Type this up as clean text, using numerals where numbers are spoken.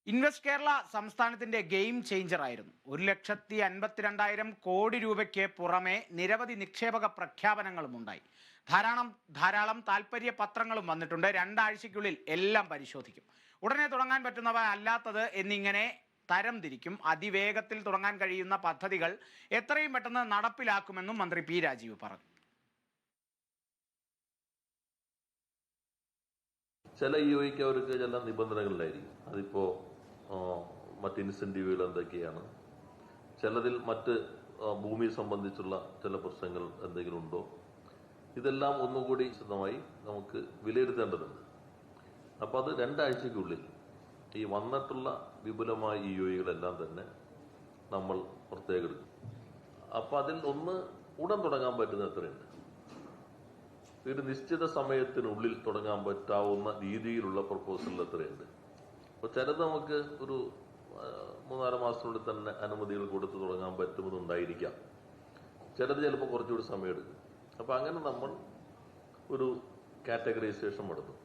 Invest Kerala സംസ്ഥാനത്തിന്റെ game changer ആയിരുന്നു. 1,52,000 കോടി രൂപയ്ക്ക് പുറമെ നിരവധി നിക്ഷേപക പ്രഖ്യാപനങ്ങളും ഉണ്ടായി. ധാരാളം താൽപര്യ പത്രങ്ങളും വന്നിട്ടുണ്ട്. 2 ആഴ്ചയ്ക്കുള്ളിൽ എല്ലാം പരിശോധിക്കും. ഉടനെ തുടങ്ങാൻ പറ്റുന്നവ അല്ലാത്തത് എന്നിങ്ങനെ തരം തിരിക്കും. അതിവേഗത്തിൽ തുടങ്ങാൻ കഴിയുന്ന പദ്ധതികൾ എത്രയും പെട്ടെന്ന് നടപ്പിലാക്കുമെന്നും മന്ത്രി പി രാജീവ് പറഞ്ഞു. ചില ഇഒയ്ക്ക് അവർക്ക് ചില നിബന്ധനകളിലായിരിക്കും. അതിപ്പോ മറ്റ് ഇൻസെന്റീവുകൾ എന്തൊക്കെയാണ്, ചിലതിൽ മറ്റ് ഭൂമി സംബന്ധിച്ചുള്ള ചില പ്രശ്നങ്ങൾ എന്തെങ്കിലും ഉണ്ടോ, ഇതെല്ലാം ഒന്നുകൂടി വിശദമായി നമുക്ക് വിലയിരുത്തേണ്ടതുണ്ട്. അപ്പൊ അത് 2 ആഴ്ചയ്ക്കുള്ളിൽ ഈ വന്നിട്ടുള്ള വിപുലമായ ഇഒകളെല്ലാം തന്നെ നമ്മൾ പുറത്തേക്കെടുക്കും. അപ്പൊ അതിൽ ഒന്ന് ഉടൻ തുടങ്ങാൻ പറ്റുന്ന എത്രയുണ്ട്, ഒരു നിശ്ചിത സമയത്തിനുള്ളിൽ തുടങ്ങാൻ പറ്റാവുന്ന രീതിയിലുള്ള പ്രപ്പോസൽ എത്രയുണ്ട്. അപ്പോൾ ചിലത് നമുക്ക് ഒരു 3-4 മാസത്തിനുള്ളിൽ തന്നെ അനുമതികൾ കൊടുത്ത് തുടങ്ങാൻ പറ്റുമെന്നുണ്ടായിരിക്കാം. ചിലത് ചിലപ്പോൾ കുറച്ചുകൂടി സമയമെടുക്കും. അപ്പം അങ്ങനെ നമ്മൾ ഒരു കാറ്റഗറൈസേഷൻ നടത്തും.